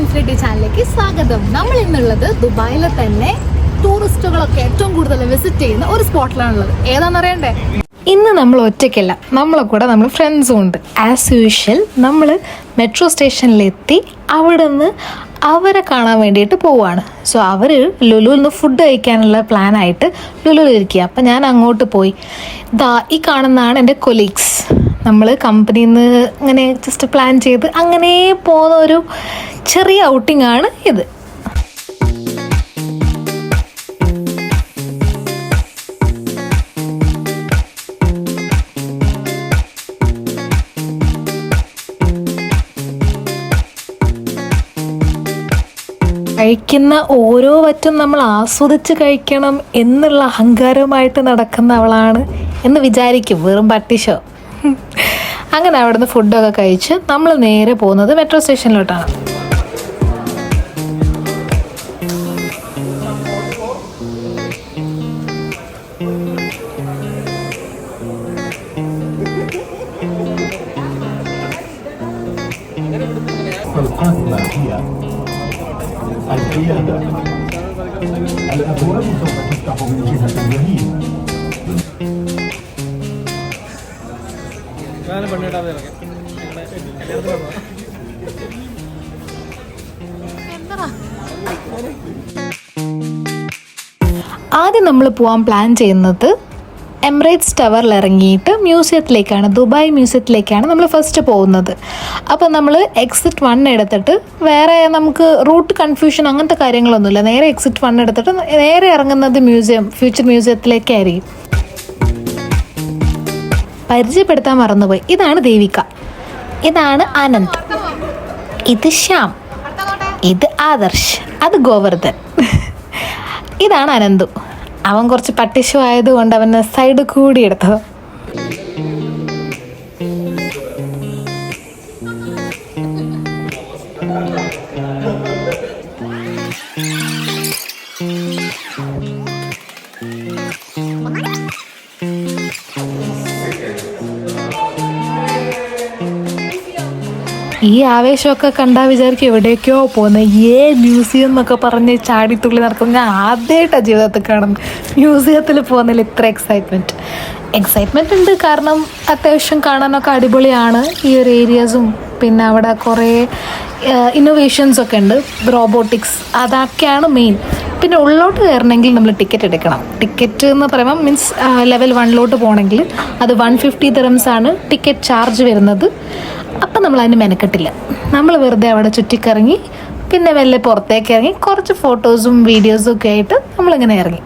Infinity ചാനലിലേക്ക് സ്വാഗതം. നമ്മൾ ഇന്നുള്ളത് ദുബായിലെ തന്നെ ടൂറിസ്റ്റുകളൊക്കെ ഏറ്റവും കൂടുതൽ വിസിറ്റ് ചെയ്യുന്ന ഒരു സ്പോട്ടിലാണുള്ളത്. ഏതാണെന്നറിയണ്ടേ? ഇന്ന് നമ്മൾ ഒറ്റയ്ക്കല്ല, നമ്മളെ കൂടെ നമ്മൾ ഫ്രണ്ട്സും ഉണ്ട്. ആസ് യൂഷ്വൽ നമ്മൾ മെട്രോ സ്റ്റേഷനിലെത്തി അവിടെ നിന്ന് അവരെ കാണാൻ വേണ്ടിയിട്ട് പോവുകയാണ്. സോ അവർ ലുലുവിൽ നിന്ന് ഫുഡ് കഴിക്കാനുള്ള പ്ലാനായിട്ട് ലുലുവിൽ ഇരിക്കുക. അപ്പം ഞാൻ അങ്ങോട്ട് പോയി. ഈ കാണുന്നതാണ് എൻ്റെ കൊലീഗ്സ്. നമ്മൾ കമ്പനിയിൽ നിന്ന് ഇങ്ങനെ ജസ്റ്റ് പ്ലാൻ ചെയ്ത് അങ്ങനെ പോകുന്ന ഒരു ചെറിയ ഔട്ടിംഗ് ആണ് ഇത്. കഴിക്കുന്ന ഓരോ വറ്റും നമ്മൾ ആസ്വദിച്ച് കഴിക്കണം എന്നുള്ള അഹങ്കാരവുമായിട്ട് നടക്കുന്നവളാണ് എന്ന് വിചാരിക്കും. വെറും പട്ടിഷോ. അങ്ങനെ അവിടുന്ന് ഫുഡൊക്കെ കഴിച്ച് നമ്മൾ നേരെ പോകുന്നത് മെട്രോ സ്റ്റേഷനിലോട്ടാണ്. ആദ്യം നമ്മൾ പോകാൻ പ്ലാൻ ചെയ്യുന്നത് എമിറേറ്റ്സ് ടവറിൽ ഇറങ്ങിയിട്ട് മ്യൂസിയത്തിലേക്കാണ്, ദുബായ് മ്യൂസിയത്തിലേക്കാണ് നമ്മൾ ഫസ്റ്റ് പോകുന്നത്. അപ്പോൾ നമ്മൾ എക്സിറ്റ് 1 എടുത്തിട്ട്, വേറെ നമുക്ക് റൂട്ട് കൺഫ്യൂഷൻ അങ്ങനത്തെ കാര്യങ്ങളൊന്നുമില്ല, നേരെ എക്സിറ്റ് 1 എടുത്തിട്ട് നേരെ ഇറങ്ങുന്നത് ഫ്യൂച്ചർ മ്യൂസിയത്തിലേക്കായിരിക്കും. പരിചയപ്പെടുത്താൻ മറന്നുപോയി, ഇതാണ് ദേവിക, ഇതാണ് ആനന്ദ്, ഇത് ശ്യാം, ഇത് ആദർശ്, അത് ഗോവർദ്ധൻ, ഇതാണ് അനന്തു. അവൻ കുറച്ച് പട്ടിഷു ആയതുകൊണ്ട് അവന് സൈഡ് കൂടി എടുത്തത്. ഈ ആവേശമൊക്കെ കണ്ടാൽ വിചാരിക്കും എവിടേക്കോ പോകുന്നത്. മ്യൂസിയം എന്നൊക്കെ പറഞ്ഞ് ചാടിത്തുള്ളി നടക്കും. ഞാൻ ആദ്യമായിട്ടാണ് ജീവിതത്തിൽ കാണുന്നത് മ്യൂസിയത്തിൽ പോകുന്നതിൽ ഇത്ര എക്സൈറ്റ്മെൻറ്റ് ഉണ്ട്. കാരണം അത്യാവശ്യം കാണാനൊക്കെ അടിപൊളിയാണ് ഈ ഒരു ഏരിയാസും. പിന്നെ അവിടെ കുറേ ഇന്നോവേഷൻസൊക്കെ ഉണ്ട്, റോബോട്ടിക്സ്, അതൊക്കെയാണ് മെയിൻ. പിന്നെ ഉള്ളോട്ട് കയറണമെങ്കിൽ നമ്മൾ ടിക്കറ്റ് എടുക്കണം. ടിക്കറ്റ് എന്ന് പറയുമ്പോൾ മീൻസ് ലെവൽ 1 പോകണമെങ്കിൽ അത് 150 dirhams ആണ് ടിക്കറ്റ് ചാർജ് വരുന്നത്. അപ്പം നമ്മൾ അതിന് മെനക്കെട്ടില്ല. നമ്മൾ വെറുതെ അവിടെ ചുറ്റിക്കറങ്ങി പിന്നെ വെല്ലെ പുറത്തേക്ക് ഇറങ്ങി കുറച്ച് ഫോട്ടോസും വീഡിയോസും ഒക്കെ ആയിട്ട് നമ്മളിങ്ങനെ ഇറങ്ങി.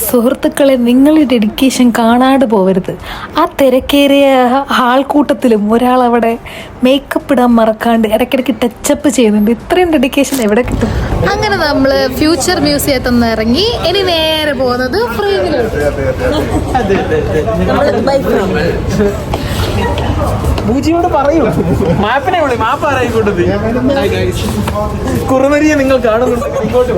സുഹൃത്തുക്കളെ, നിങ്ങൾ ഈ ഡെഡിക്കേഷൻ കാണാണ്ട് പോകരുത്. ആ തിരക്കേറിയ ആൾക്കൂട്ടത്തിലും ഒരാൾ അവിടെ മേക്കപ്പ് ഇടാൻ മറക്കാണ്ട് ഇടയ്ക്കിടയ്ക്ക് ടച്ചപ്പ് ചെയ്യുന്നുണ്ട്. ഇത്രയും ഡെഡിക്കേഷൻ എവിടെ കിട്ടും? അങ്ങനെ നമ്മൾ ഫ്യൂച്ചർ മ്യൂസിയത്തിൽ നിന്ന് ഇറങ്ങി ഇനി നേരെ പോകുന്നത് പൂജിയോട് പറയൂ, മാപ്പിനെ വിളി, മാപ്പ് ആരായിക്കോട്ടത്. കുറുനരിയെ നിങ്ങൾ കാണുന്നുണ്ടെങ്കിൽ ഇങ്ങോട്ട്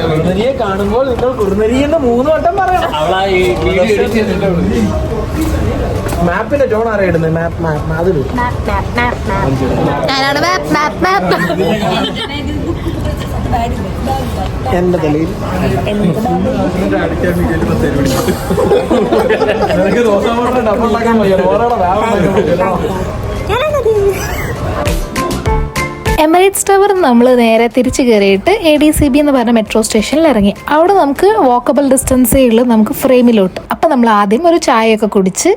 കുറുനരിയെ കാണുമ്പോൾ നിങ്ങൾ കുറുനരിയെന്ന് 3 വട്ടം പറയണം. മാപ്പിന്റെ ടോൺ ആരാ ഇടുന്നത്? അതിലൂ എന്റെ തലയിൽ എമിറേറ്റ്സ് ടവർ നമ്മൾ നേരെ തിരിച്ചു കയറിയിട്ട് ADCB എന്ന് പറഞ്ഞ മെട്രോ സ്റ്റേഷനിൽ ഇറങ്ങി. അവിടെ നമുക്ക് വാക്കബിൾ ഡിസ്റ്റൻസേ ഉള്ളൂ നമുക്ക് ഫ്രെയിമിലോട്ട്. അപ്പം നമ്മൾ ആദ്യം ഒരു ചായയൊക്കെ കുടിച്ച്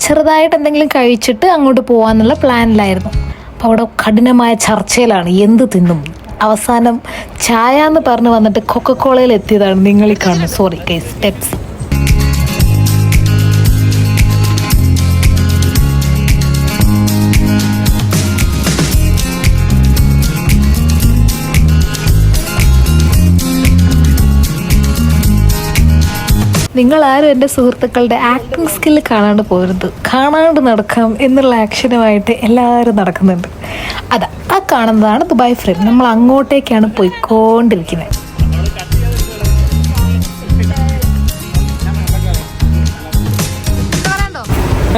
ചെറുതായിട്ട് എന്തെങ്കിലും കഴിച്ചിട്ട് അങ്ങോട്ട് പോകാമെന്നുള്ള പ്ലാനിലായിരുന്നു. അപ്പോൾ അവിടെ കഠിനമായ ചർച്ചയിലാണ് എന്ത് തിന്നും. അവസാനം ചായ എന്ന് പറഞ്ഞ് വന്നിട്ട് കൊക്കക്കോളയിൽ എത്തിയതാണ് നിങ്ങൾ ഈ കാണുന്നത്. Sorry guys, steps. നിങ്ങളാരും എൻ്റെ സുഹൃത്തുക്കളുടെ ആക്ടിങ് സ്കില്ല് കാണാണ്ട് പോരുത്. കാണാണ്ട് നടക്കാം എന്നുള്ള ആക്ഷനുമായിട്ട് എല്ലാവരും നടക്കുന്നുണ്ട്. അതാ ആ കാണുന്നതാണ് ദുബായ് ഫ്രെയിം. നമ്മൾ അങ്ങോട്ടേക്കാണ് പോയിക്കൊണ്ടിരിക്കുന്നത്.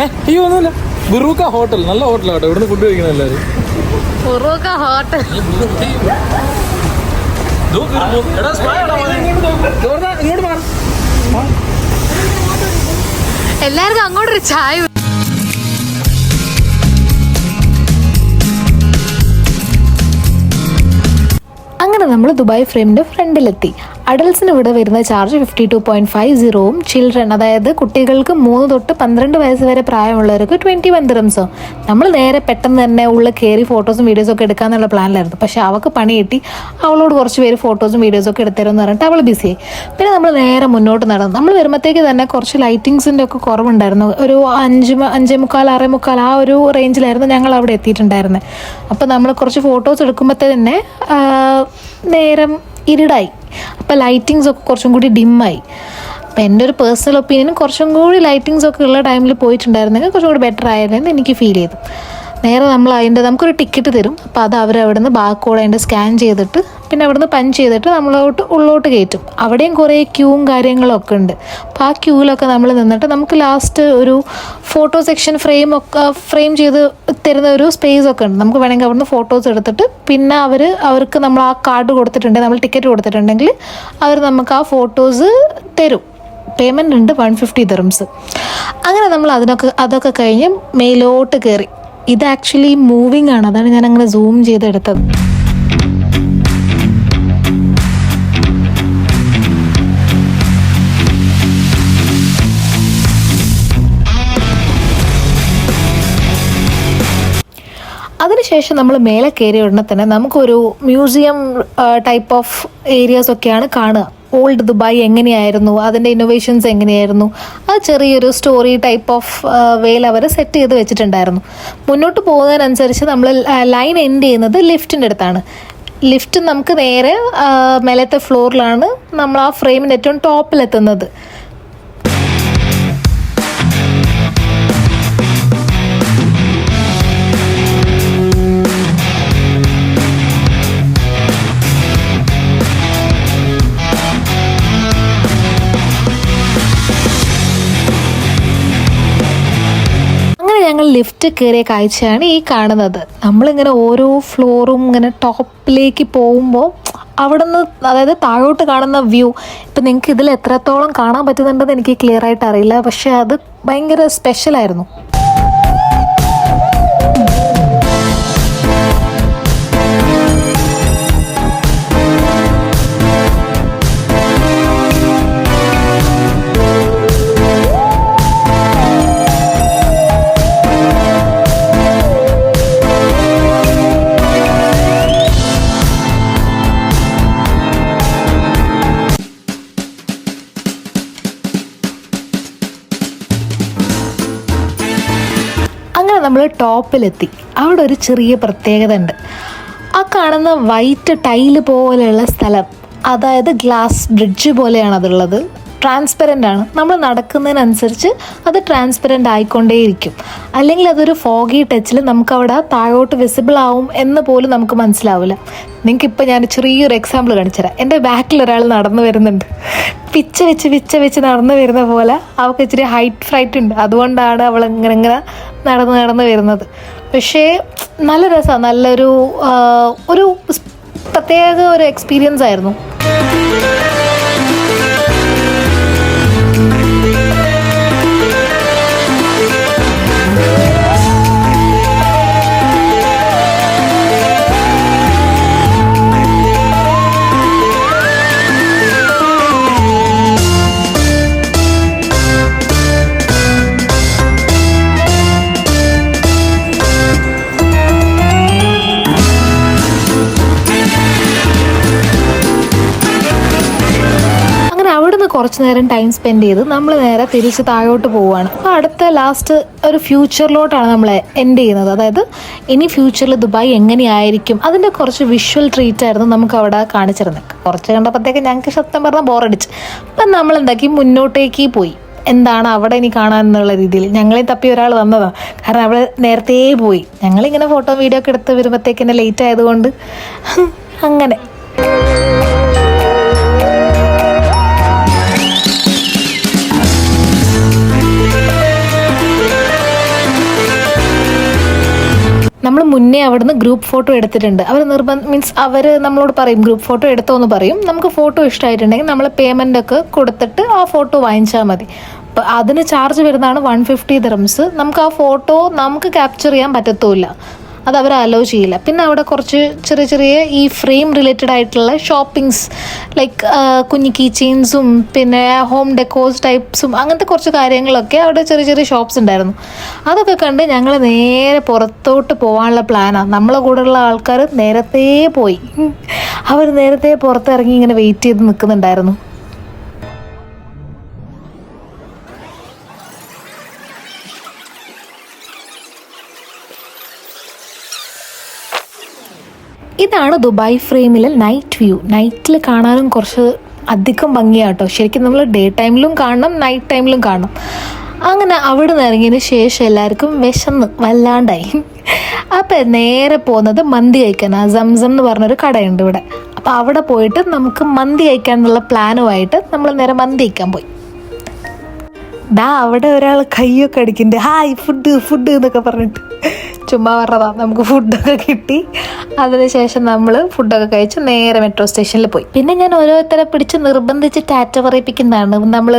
അയ്യോ ഒന്നുമില്ല. ബുറൂക്ക ഹോട്ടൽ നല്ല ഹോട്ടലാട്ടോ. ഇവിടുന്ന് ഫുഡ് കഴിക്കണം എല്ലാവരും. ഹോട്ടൽ ഇങ്ങോട്ട് മാറും. എല്ലാവർക്കും അങ്ങോട്ടൊരു ചായ. അങ്ങനെ നമ്മൾ ദുബായ് ഫ്രെയിമിൻ്റെ ഫ്രണ്ടിലെത്തി. അഡൽസിന് ഇവിടെ വരുന്ന ചാർജ് 52.50ഉം ചിൽഡ്രൻ, അതായത് കുട്ടികൾക്ക് 3 തൊട്ട് 12 വയസ്സ് വരെ പ്രായമുള്ളവർക്ക് 21 ദിറംസോ. നമ്മൾ നേരെ പെട്ടെന്ന് തന്നെ ഉള്ളിൽ കയറി ഫോട്ടോസും വീഡിയോസും ഒക്കെ എടുക്കാന്നുള്ള പ്ലാനിലായിരുന്നു. പക്ഷേ അവൾക്ക് പണി കിട്ടി. അവളോട് കുറച്ച് പേര് ഫോട്ടോസും വീഡിയോസും ഒക്കെ എടുത്തരുമെന്ന് പറഞ്ഞിട്ട് അവൾ ബിസിയായി. പിന്നെ നമ്മൾ നേരെ മുന്നോട്ട് നടന്നു. നമ്മൾ വരുമ്പോഴത്തേക്ക് തന്നെ കുറച്ച് ലൈറ്റിങ്സിൻ്റെ ഒക്കെ കുറവുണ്ടായിരുന്നു. ഒരു 5:45, 6:45 ആ ഒരു റേഞ്ചിലായിരുന്നു ഞങ്ങൾ അവിടെ എത്തിയിട്ടുണ്ടായിരുന്നത്. അപ്പോൾ നമ്മൾ കുറച്ച് ഫോട്ടോസ് എടുക്കുമ്പോഴത്തേ തന്നെ നേരം ഇരുടായി. അപ്പോൾ ലൈറ്റിങ്സ് ഒക്കെ കുറച്ചും കൂടി ഡിമ്മായി. അപ്പോൾ എൻ്റെ ഒരു പേഴ്സണൽ ഒപ്പീനിയൻ കുറച്ചും കൂടി ലൈറ്റിങ്സ് ഒക്കെ ഉള്ള ടൈമിൽ പോയിട്ടുണ്ടായിരുന്നെങ്കിൽ കുറച്ചും കൂടി ബെറ്റർ ആയിരുന്നെന്ന് എനിക്ക് ഫീൽ ചെയ്തു. നേരെ നമ്മൾ നമുക്കൊരു ടിക്കറ്റ് തരും. അപ്പോൾ അത് അവരവിടെ നിന്ന് ബാർകോഡ് അതിൻ്റെ സ്കാൻ ചെയ്തിട്ട് പിന്നെ അവിടെ നിന്ന് പഞ്ച് ചെയ്തിട്ട് ഉള്ളോട്ട് കയറ്റും. അവിടെയും കുറേ ക്യൂവും കാര്യങ്ങളൊക്കെ ഉണ്ട്. അപ്പോൾ ആ ക്യൂവിലൊക്കെ നമ്മൾ നിന്നിട്ട് നമുക്ക് ലാസ്റ്റ് ഒരു ഫോട്ടോ സെക്ഷൻ ഫ്രെയിം ചെയ്ത് തരുന്ന ഒരു സ്പേസ് ഒക്കെ ഉണ്ട്. നമുക്ക് വേണമെങ്കിൽ അവിടെ നിന്ന് ഫോട്ടോസ് എടുത്തിട്ട് പിന്നെ അവർക്ക് നമ്മൾ ആ കാർഡ് കൊടുത്തിട്ടുണ്ടെങ്കിൽ, നമ്മൾ ടിക്കറ്റ് കൊടുത്തിട്ടുണ്ടെങ്കിൽ അവർ നമുക്ക് ആ ഫോട്ടോസ് തരും. പേയ്മെൻ്റ് ഉണ്ട് 150 ദിറംസ്. അങ്ങനെ നമ്മൾ അതൊക്കെ കഴിഞ്ഞ് മേലോട്ട് കയറി. ഇത് ആക്ച്വലി മൂവിങ് ആണ്, അതാണ് ഞാൻ അങ്ങനെ സൂം ചെയ്തെടുത്തത്. അതിനുശേഷം നമ്മൾ മേലെ കയറിയ ഉടനെ തന്നെ നമുക്കൊരു മ്യൂസിയം ടൈപ്പ് ഓഫ് ഏരിയാസ് ഒക്കെയാണ് കാണുക. ഓൾഡ് ദുബായ് എങ്ങനെയായിരുന്നു, അതിൻ്റെ ഇന്നോവേഷൻസ് എങ്ങനെയായിരുന്നു, അത് ചെറിയൊരു സ്റ്റോറി ടൈപ്പ് ഓഫ് വേയിൽ അവർ സെറ്റ് ചെയ്ത് വെച്ചിട്ടുണ്ടായിരുന്നു. മുന്നോട്ട് പോകുന്നതിനനുസരിച്ച് നമ്മൾ ലൈൻ എൻഡ് ചെയ്യുന്നത് ലിഫ്റ്റിൻ്റെ അടുത്താണ്. ലിഫ്റ്റ് നമുക്ക് നേരെ മേലത്തെ ഫ്ലോറിലാണ് നമ്മൾ ആ ഫ്രെയിമിൻ്റെ ഏറ്റവും ടോപ്പിലെത്തുന്നത്. ഞങ്ങൾ ലിഫ്റ്റ് കയറിയ കാഴ്ചയാണ് ഈ കാണുന്നത്. നമ്മളിങ്ങനെ ഓരോ ഫ്ലോറും ഇങ്ങനെ ടോപ്പിലേക്ക് പോകുമ്പോൾ അവിടെ നിന്ന്, അതായത് താഴോട്ട് കാണുന്ന വ്യൂ, ഇപ്പം നിങ്ങൾക്ക് ഇതിൽ എത്രത്തോളം കാണാൻ പറ്റുന്നുണ്ടെന്ന് എനിക്ക് ക്ലിയർ ആയിട്ട് അറിയില്ല. പക്ഷേ അത് ഭയങ്കര സ്പെഷ്യലായിരുന്നു. നമ്മൾ ടോപ്പിലെത്തി. അവിടെ ഒരു ചെറിയ പ്രത്യേകത ഉണ്ട്. ആ കാണുന്ന വൈറ്റ് ടൈല് പോലെയുള്ള സ്ഥലം, അതായത് ഗ്ലാസ് ബ്രിഡ്ജ് പോലെയാണ് അതുള്ളത്. ട്രാൻസ്പെറൻ്റ് ആണ്. നമ്മൾ നടക്കുന്നതിനനുസരിച്ച് അത് ട്രാൻസ്പെറൻ്റ് ആയിക്കൊണ്ടേയിരിക്കും. അല്ലെങ്കിൽ അതൊരു ഫോഗി ടച്ചിൽ നമുക്കവിടെ താഴോട്ട് വിസിബിൾ ആവും എന്ന് പോലും നമുക്ക് മനസ്സിലാവില്ല. നിങ്ങൾക്കിപ്പോൾ ഞാൻ ചെറിയൊരു എക്സാമ്പിൾ കാണിച്ചുതരാം. എൻ്റെ ബാക്കിൽ ഒരാൾ നടന്നു വരുന്നുണ്ട്. പിച്ച വെച്ച് നടന്നു വരുന്ന പോലെ. അവൾക്ക് ഇച്ചിരി ഹൈറ്റ് ഫ്രൈറ്റ് ഉണ്ട്, അതുകൊണ്ടാണ് അവൾ ഇങ്ങനെ നടന്ന് വരുന്നത്. പക്ഷേ നല്ല രസമാണ്. നല്ലൊരു ഒരു പ്രത്യേക ഒരു എക്സ്പീരിയൻസ് ആയിരുന്നു. കുറച്ച് നേരം ടൈം സ്പെൻഡ് ചെയ്ത് നമ്മൾ നേരെ തിരിച്ച് താഴോട്ട് പോവുകയാണ്. അപ്പോൾ അടുത്ത ലാസ്റ്റ് ഒരു ഫ്യൂച്ചറിലോട്ടാണ് നമ്മൾ എൻഡ് ചെയ്യുന്നത്. അതായത് ഇനി ഫ്യൂച്ചറിൽ ദുബായ് എങ്ങനെയായിരിക്കും അതിൻ്റെ കുറച്ച് വിഷ്വൽ ട്രീറ്റ് ആയിരുന്നു നമുക്ക് അവിടെ കാണിച്ചിരുന്നത്. കുറച്ച് കണ്ടപ്പോഴത്തേക്ക് ഞങ്ങൾക്ക് സത്യം പറഞ്ഞാൽ ബോറടിച്ച്. അപ്പം നമ്മൾ എന്താക്കി മുന്നോട്ടേക്ക് പോയി. എന്താണ് അവിടെ ഇനി കാണാനെന്നുള്ള രീതിയിൽ ഞങ്ങളെ തപ്പി ഒരാൾ വന്നതാണ്. കാരണം അവൾ നേരത്തെ പോയി. ഞങ്ങളിങ്ങനെ ഫോട്ടോ വീഡിയോ ഒക്കെ എടുത്ത് വരുമ്പോഴത്തേക്ക് തന്നെ ലേറ്റ് ആയതുകൊണ്ട് അങ്ങനെ. നമ്മൾ മുന്നേ അവിടുന്ന് ഗ്രൂപ്പ് ഫോട്ടോ എടുത്തിട്ടുണ്ട്. അവർ മീൻസ് അവർ നമ്മളോട് പറയും ഗ്രൂപ്പ് ഫോട്ടോ എടുത്തോ എന്ന് പറയും. നമുക്ക് ഫോട്ടോ ഇഷ്ടമായിട്ടുണ്ടെങ്കിൽ നമ്മൾ പേയ്മെൻ്റ് ഒക്കെ കൊടുത്തിട്ട് ആ ഫോട്ടോ വാങ്ങിച്ചാൽ മതി. അപ്പോൾ അതിന് ചാർജ് വരുന്നതാണ് 150 dirhams. നമുക്ക് ആ ഫോട്ടോ നമുക്ക് ക്യാപ്ചർ ചെയ്യാൻ പറ്റത്തുമില്ല, അത് അവർ അലോ ചെയ്യില്ല. പിന്നെ അവിടെ കുറച്ച് ചെറിയ ചെറിയ ഈ ഫ്രെയിം റിലേറ്റഡ് ആയിട്ടുള്ള ഷോപ്പിങ്സ് ലൈക്ക് കുഞ്ഞു കീ ചെയിൻസും പിന്നെ ഹോം ഡെക്കോസ് ടൈപ്സും അങ്ങനത്തെ കുറച്ച് കാര്യങ്ങളൊക്കെ അവിടെ ചെറിയ ചെറിയ ഷോപ്സ് ഉണ്ടായിരുന്നു. അതൊക്കെ കണ്ട് ഞങ്ങൾ നേരെ പുറത്തോട്ട് പോകാനുള്ള പ്ലാനാണ്. നമ്മളെ കൂടെയുള്ള ആൾക്കാർ നേരത്തെ പോയി. അവർ നേരത്തെ പുറത്തിറങ്ങി ഇങ്ങനെ വെയിറ്റ് ചെയ്ത് നിൽക്കുന്നുണ്ടായിരുന്നു. ഇതാണ് ദുബായ് ഫ്രെയിമിലെ നൈറ്റ് വ്യൂ. നൈറ്റിൽ കാണാനും കുറച്ച് അധികം ഭംഗിയാട്ടോ. ശരിക്കും നമ്മൾ ഡേ ടൈമിലും കാണണം, നൈറ്റ് ടൈമിലും കാണണം. അങ്ങനെ അവിടെ നിന്ന് ഇറങ്ങിയതിന് ശേഷം എല്ലാവർക്കും വിശന്ന് വല്ലാണ്ടായി. അപ്പം നേരെ പോകുന്നത് മന്തി കഴിക്കാനാണ്. സംസം എന്ന് പറഞ്ഞൊരു കടയുണ്ട് ഇവിടെ. അപ്പോൾ അവിടെ പോയിട്ട് നമുക്ക് മന്തി കഴിക്കാനുള്ള പ്ലാനുമായിട്ട് നമ്മൾ നേരെ മന്തി കഴിക്കാൻ പോയി. അവിടെ ഒരാൾ കയ്യൊക്കെ അടിക്കുന്നുണ്ട്, ഹായ് ഫുഡ് ഫുഡ് എന്നൊക്കെ പറഞ്ഞിട്ട്. ചുമ്മാ പറഞ്ഞതാ. നമുക്ക് ഫുഡൊക്കെ കിട്ടി. അതിനുശേഷം നമ്മൾ ഫുഡൊക്കെ കഴിച്ച് നേരെ മെട്രോ സ്റ്റേഷനിൽ പോയി. പിന്നെ ഞാൻ ഓരോരുത്തരെ പിടിച്ച് നിർബന്ധിച്ച് ടാറ്റ പറയിപ്പിക്കുന്നതാണ്. നമ്മൾ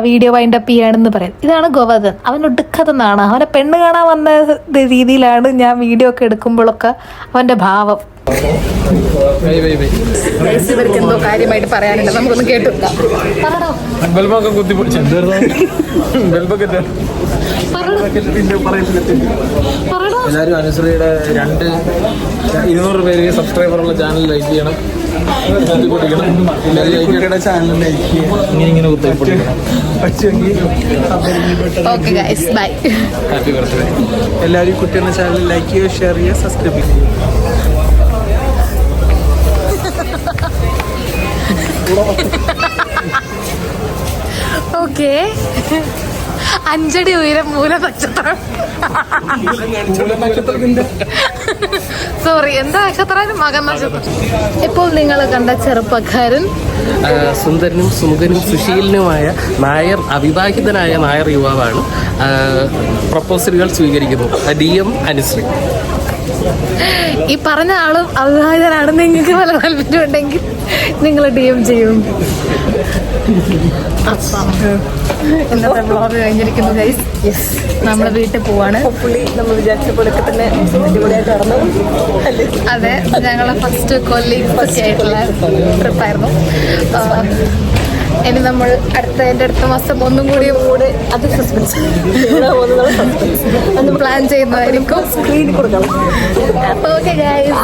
വീഡിയോ വൈൻഡപ്പ് ചെയ്യാണെന്ന് പറയും. ഇതാണ് ഗോവർദ്ധൻ. അവൻ ഒടുക്കതെന്നാണ്. അവനെ പെണ്ണ് കാണാൻ വന്ന രീതിയിലാണ് ഞാൻ വീഡിയോ ഒക്കെ എടുക്കുമ്പോഴൊക്കെ അവൻ്റെ ഭാവം. ഇവർക്ക് എന്തോ കാര്യമായിട്ട് പറയാനുണ്ട്, നമുക്കൊന്ന് കേട്ടു. എല്ലാവരും അനുശ്രീയുടെ 200 പേര് സബ്സ്ക്രൈബറുള്ള ചാനൽ ലൈക്ക് ചെയ്യണം, കുട്ടിയുടെ ചാനൽ ലൈക്ക് ചെയ്യണം, ഇങ്ങനെ കുത്തിപ്പൊട്ടിക്കണം. Happy birthday. എല്ലാവരും കുട്ടിയുടെ ചാനൽ ലൈക്ക് ചെയ്യുക, ഷെയർ ചെയ്യുക, സബ്സ്ക്രൈബ് ചെയ്യുക. ഓക്കെ, 5 അടി ഉയരം മൂല നക്ഷത്രം. സോറി, എന്താ നക്ഷത്രം? മകൻ നക്ഷത്രം. ഇപ്പോൾ നിങ്ങൾ കണ്ട ചെറുപ്പക്കാരൻ സുന്ദരനും സുമുഖനും സുശീലനുമായ നായർ, അവിവാഹിതനായ നായർ യുവാവാണ്. പ്രപ്പോസലുകൾ സ്വീകരിക്കുന്നു. DM അനുശ്രീ. ഈ പറഞ്ഞ ആളും അവിവാഹിതനാണ്. നിങ്ങൾക്ക് പല താല്പര്യമുണ്ടെങ്കിൽ നിങ്ങൾ DM ചെയ്യും. ഇന്നത്തെ വ്ളോഗ് കഴിഞ്ഞിരിക്കുന്നു ഗൈസ്. യെസ്, നമ്മൾ വീട്ടിൽ പോവാണ്. നമ്മൾ വിചാരിച്ച പോലൊക്കെ തന്നെ അടിപൊളിയായിട്ട് നടന്നു. അതെ, ഞങ്ങളെ ഫസ്റ്റ് കൊല്ലീഗ്സ് ആയിട്ടുള്ള ട്രിപ്പായിരുന്നു. ഇനി നമ്മൾ അടുത്ത മാസം ഒന്നും കൂടി അത് സസ്പെൻസ് ഒന്ന് പ്ലാൻ ചെയ്യുന്നതായിരിക്കും. സ്ക്രീൻ കൊടുക്കണം. Okay guys.